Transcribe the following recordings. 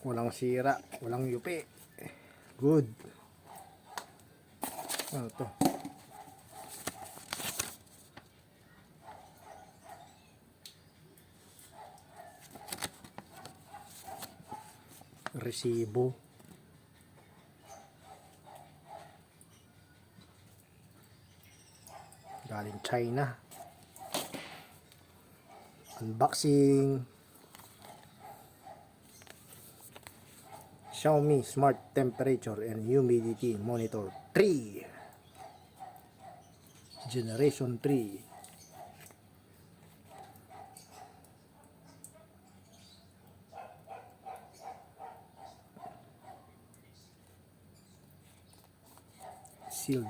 Walang sira, walang yupi. Good. Ano to? Resibo. Galing China. Unboxing. Xiaomi Smart Temperature and Humidity Monitor 3 Generation 3. Sealed.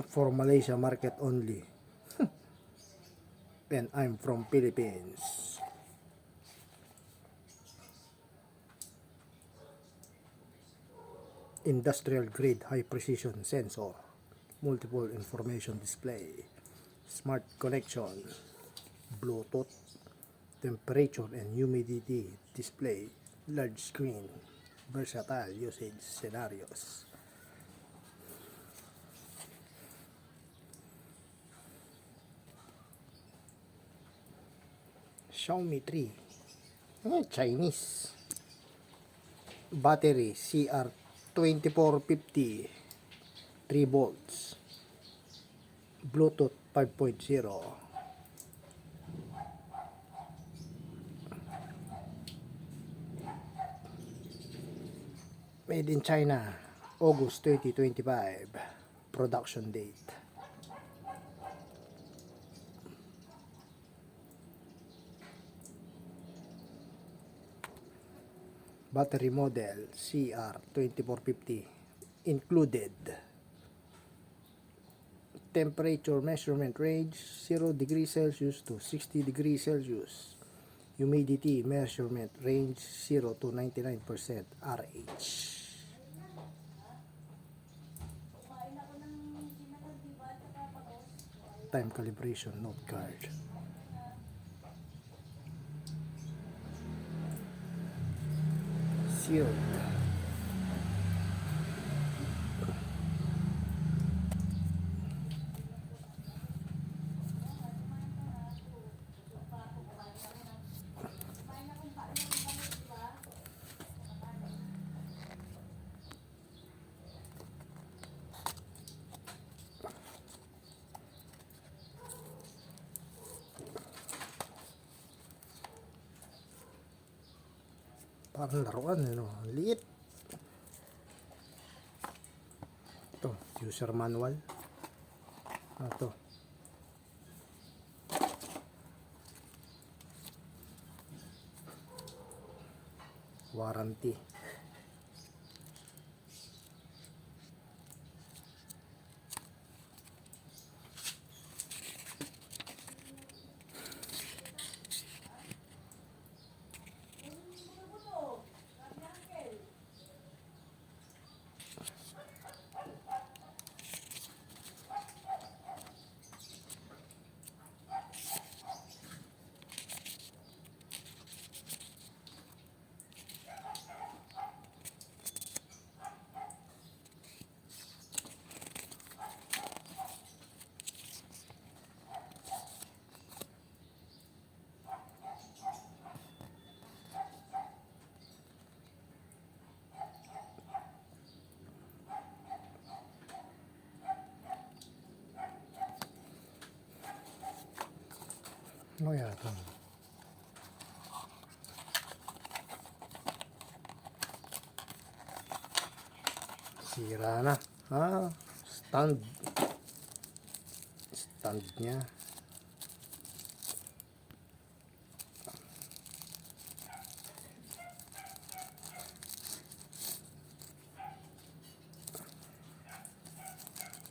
For Malaysia market only. And I'm from Philippines. Industrial grade high precision sensor, multiple information display, smart connection, Bluetooth, temperature and humidity display, large screen, versatile usage scenarios. Xiaomi 3, Chinese. Battery CR2450, 3 volts, Bluetooth 5.0. Made in China, August 2025. Production date. Battery model CR2450 included. Temperature measurement range 0 degrees Celsius to 60 degrees Celsius. Humidity measurement range 0 to 99% RH. Time calibration note card. Sealed. Parang laruan, ano? Liit. Ito, user manual. Ito. Warranty. Ano yata? Sira na. Stand. Stand niya.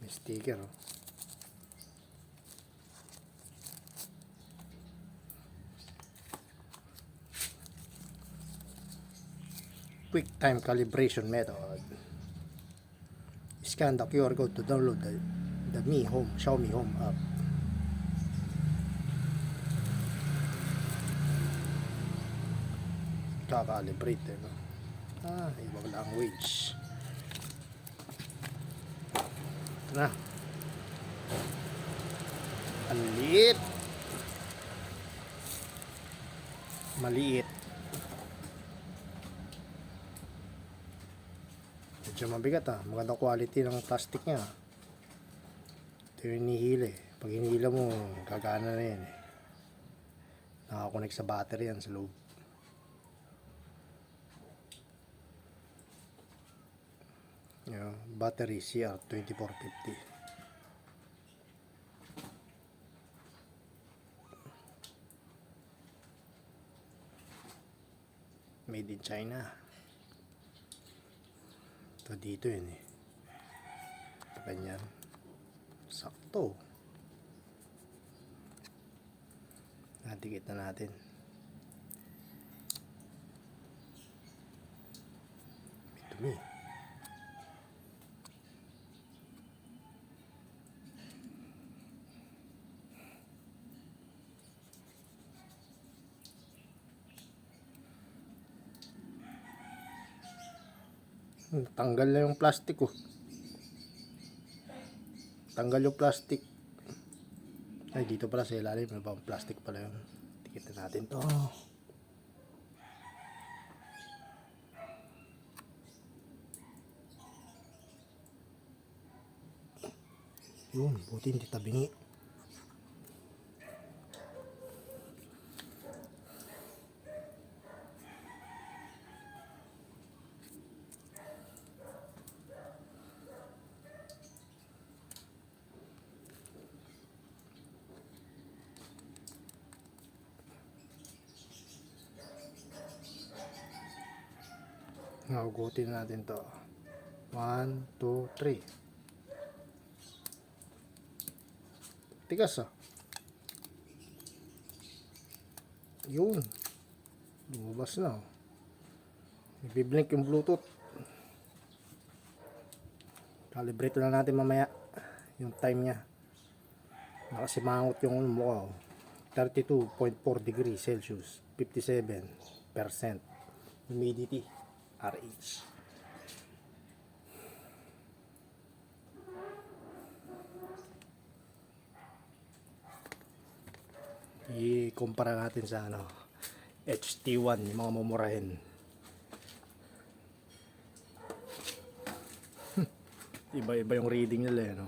May sticker, oh. Quick time calibration method. Scan the QR code to download the Mi Home, Xiaomi Home app. Kakalibrate eh, no? Ibang language. Ito na. Ang liit. Maliit. Medyo mabigat magandang quality ng plastic nya. Ito yung hinihila eh. Pag hinihila mo, gagana na yan eh. Nakakonect sa battery yan sa loob. Battery CR2450. Made in China. Ito dito yun eh. Ito ganyan. Sakto. Nadikit na natin. May dumi. Tanggal na yung plastic Tanggal yung plastic. Ay, dito pala sa ilalim. May bang plastic pala yun. Tikitin natin to. Yun, buti hindi tabingi. Nahugutin natin to. 1, 2, 3. Tigas Yun. Lumabas na. Nagbiblink yung Bluetooth. Calibrate na natin mamaya yung time nya. Nakasimangot yung mukha 32.4 degrees Celsius, 57% humidity, RH. I-kumpara natin sa HT1, yung mga mumurahin. Iba-iba yung reading nila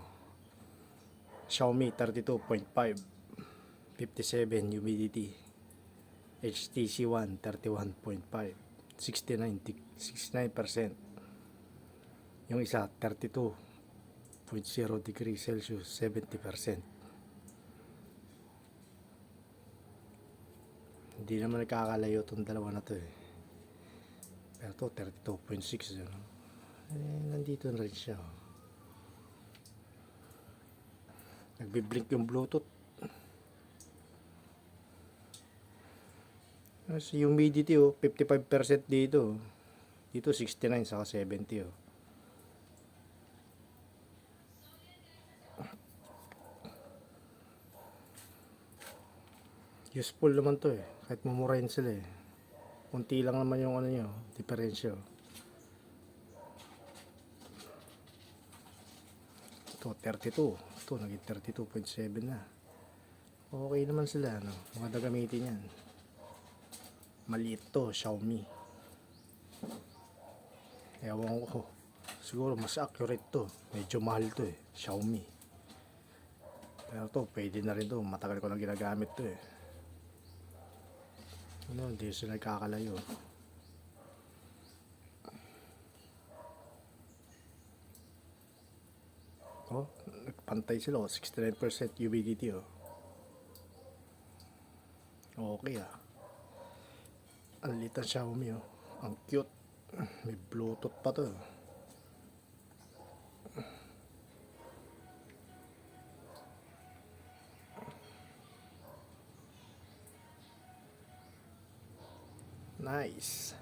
Xiaomi 32.5, 57 humidity. HTC One 31.5, 69%. Yung isa 32.0 degrees Celsius, 70%. Hindi naman nakakalayo itong dalawa na to Pero to 32.6 nandito na rin siya. Nagbiblink yung Bluetooth. Yung humidity 55% dito. Dito 69 saka 70 Useful naman to kahit mumurahin sila Kunti lang naman yung diferensya. Ito 32. Ito naging 32.7 na. Okay naman sila maganda gamitin yan. Maliit to, Xiaomi. Ewan ko. Siguro mas accurate to. Medyo mahal to Xiaomi. Pero to, pwede na rin to. Matagal ko na ginagamit to hindi sila nagkakalayo. Nagpantay sila 69% humidity Okay Ang litan Xiaomi Ang cute. May Bluetooth pa to Nice.